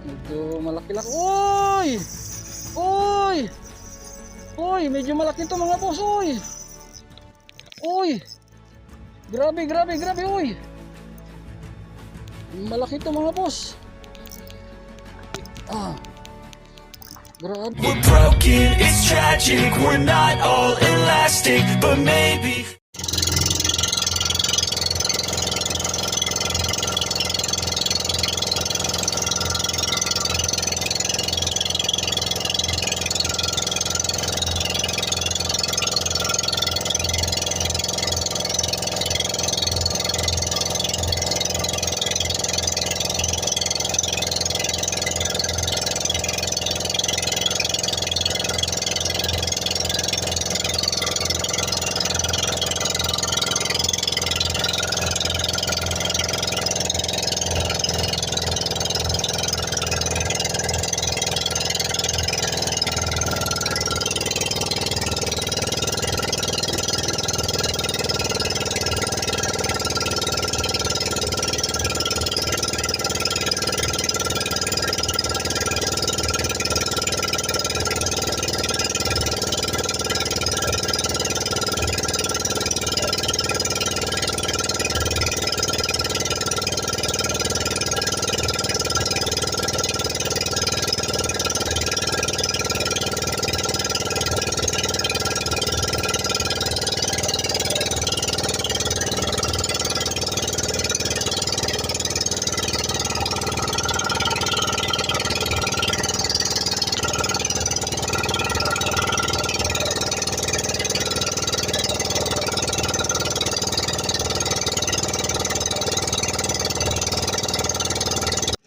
Medyo malaki-laki. Uy! Uy! Uy, medyo malaki to mga boss. Uy! Uy! Grabe, grabe, grabe. Uy! Malaki to mga boss. Grabe. We're broken, it's tragic. We're not all elastic, but maybe.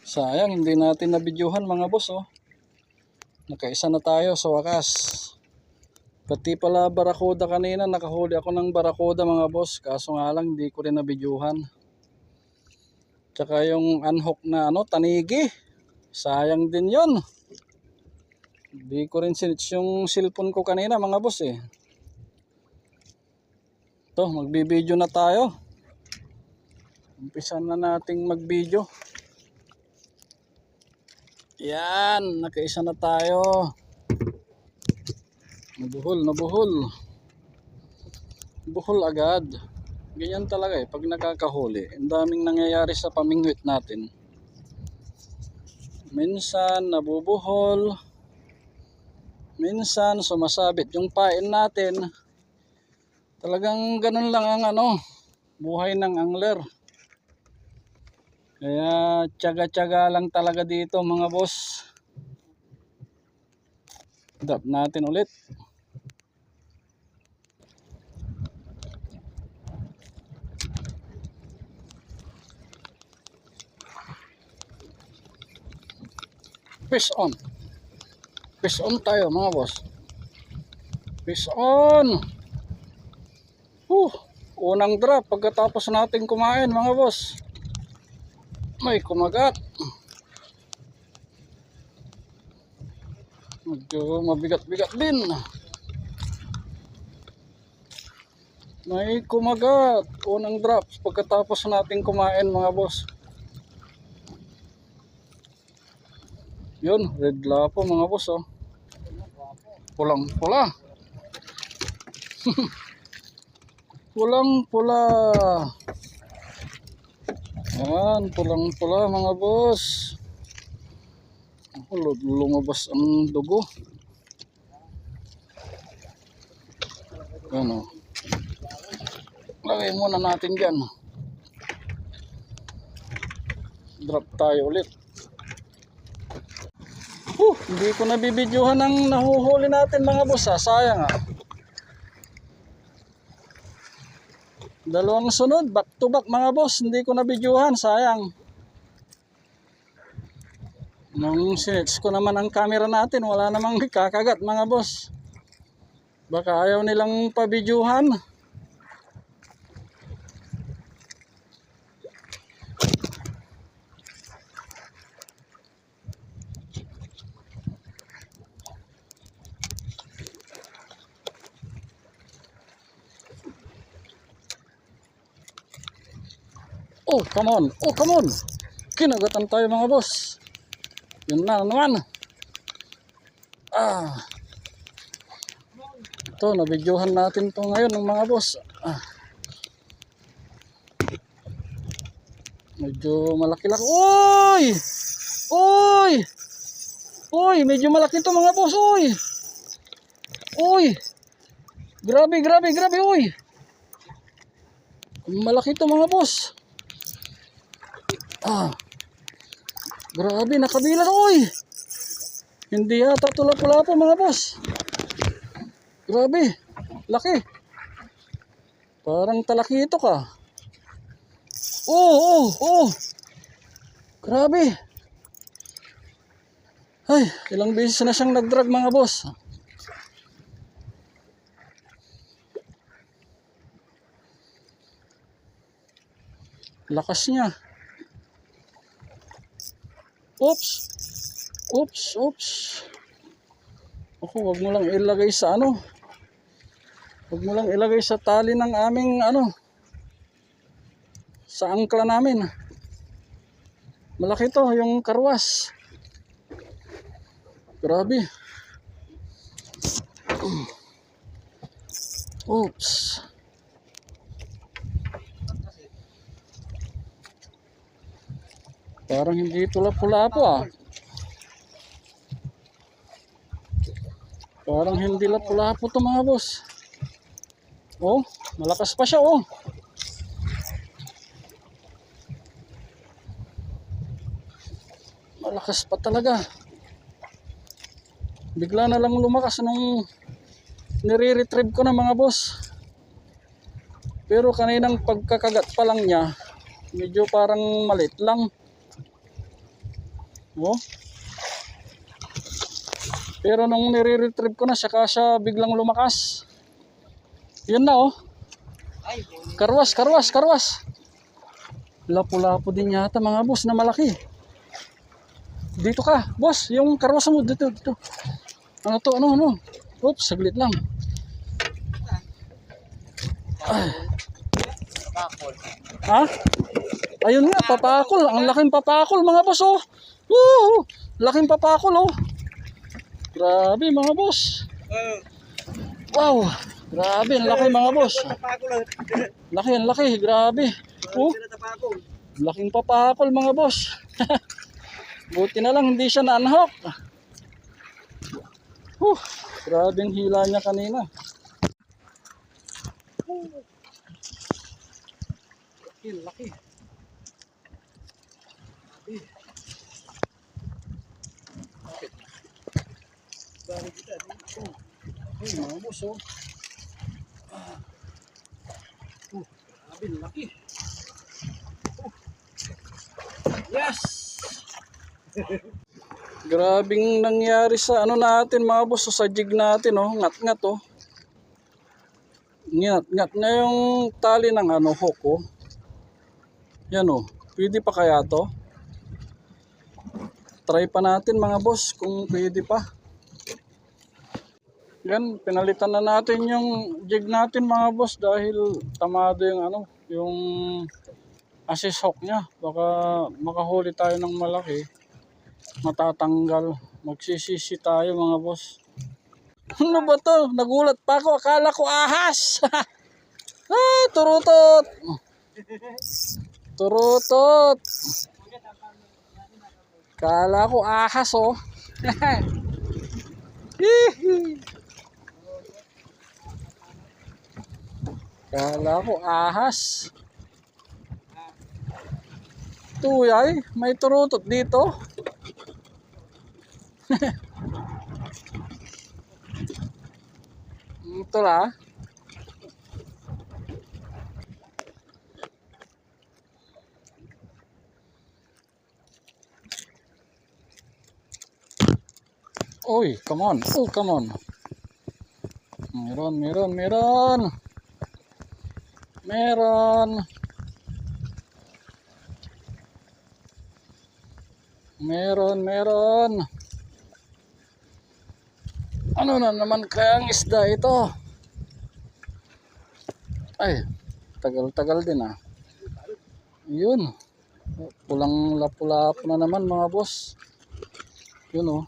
Sayang, hindi natin nabidyohan mga boss. Nakaisa na tayo sa wakas. Pati pala barakuda kanina, nakahuli ako ng barakuda mga boss. Kaso nga lang, hindi ko rin nabidyohan. Tsaka yung unhook na tanigi. Sayang din yon. Hindi ko rin sinits yung cellphone ko kanina mga boss Ito, magbibideo na tayo. Umpisa na nating magbideo. Yan, nakaisa na tayo. Nabuhol, nabuhol. Buhol agad. Ganyan talaga pag nakakahuli. Ang daming nangyayari sa pamingwit natin. Minsan nabubuhol. Minsan sumasabit yung pain natin. Talagang ganun lang ang buhay ng angler. Kaya tiyaga-tiyaga lang talaga dito mga boss. Drop natin ulit. Fish on. Fish on tayo mga boss. Fish on. Unang drop pagkatapos natin kumain mga boss. May kumagat. Medyo mabigat-bigat din. May kumagat. Unang drops pagkatapos natin kumain mga boss. Yun, red lapo mga boss Pulang-pula. Pulang-pula. Yan, pulang-pula mga boss. Lumabas ang dugo. Yan lagay muna natin dyan. Drop tayo ulit. Hindi ko nabibidyohan ang nahuhuli natin mga boss sayang Dalawang sunod, back to back mga boss. Hindi ko nabidyohan, sayang. Nung sinets ko naman ang camera natin, wala namang kakagat mga boss. Baka ayaw nilang pabidyuhan. Oh, come on. Oh, come on. Kinagatan tayo mga boss. Yun na naman. Ito, nabidyohan natin to ngayon ng mga boss. Medyo malaki-laki. Uy! Uy! Uy, medyo malaki to mga boss. Uy! Uy! Grabe, grabe, grabe. Uy! Malaki to mga boss. Grabe, nakabilan. Uy! Hindi yata tulap-tulap mga boss. Grabe, laki. Parang talakito ka. Oh. Grabe. Ay, ilang beses na siyang nag-drag mga boss. Lakas niya. Oops. Ako, wag mo lang ilagay sa ano. Wag mo lang ilagay sa tali ng aming ano. Sa angkla namin. Malaki to, yung karwas. Grabe. Oops. Parang hindi tulap-tulapo Parang hindi lapu-lapo to mga boss. Oh, malakas pa siya oh. Malakas pa talaga. Bigla na lang lumakas nung nire-retrieve ko na mga boss. Pero kaninang pagkakagat pa lang niya, medyo parang maliit lang. Oh. Pero nung nire-retrieve ko na, saka siya biglang lumakas. Yun na oh. Karwas. Lapu-lapo din yata mga boss na malaki. Dito ka, boss, yung karwas mo dito. Ano to? Oops, saglit lang. Ha? Ayun nga, papakol. Ang laking papakol mga boss oh. Woo! Laking papakol oh. Grabe mga boss. Wow. Grabe, ang laki mga boss. Laki, grabe. Oh. Laking papakol mga boss. Buti na lang hindi siya na-unhook. Grabe ang hila niya kanina. Laki. Bari kita dito. Ay, mga boss oh. Grabe, laki. Yes! Grabing nangyari sa ano natin mga boss, sa jig natin oh, ngat-ngat oh. Ngat na yung tali ng ano hook oh. Yan oh, pwede pa kaya to? Try pa natin mga boss kung pwede pa. Yan, pinalitan na natin yung jig natin mga boss dahil tamado yung ano, yung assist hook niya. Baka makahuli tayo ng malaki. Matatanggal. Magsisisi tayo mga boss. Ano ba to? Nagulat pa ako. Akala ko ahas. Turutot. Akala ko ahas oh. Akala ko ahas. Tuyay, may turutot dito. Ito la. Uy, come on. Oh, come on. Meron. Ano na naman kaya ang isda ito? Ay, tagal din ah. Yun. Pulang lapu-lapu na naman mga boss. Yun oh.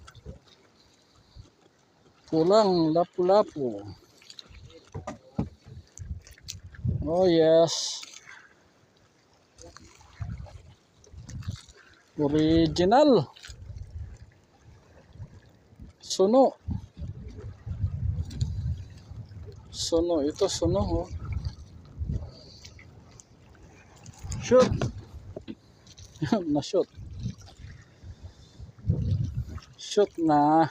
Pulang lapu-lapu. Oh yes. Original. Suno. Suno. Ito suno oh. Shoot. Na shoot. Shoot na.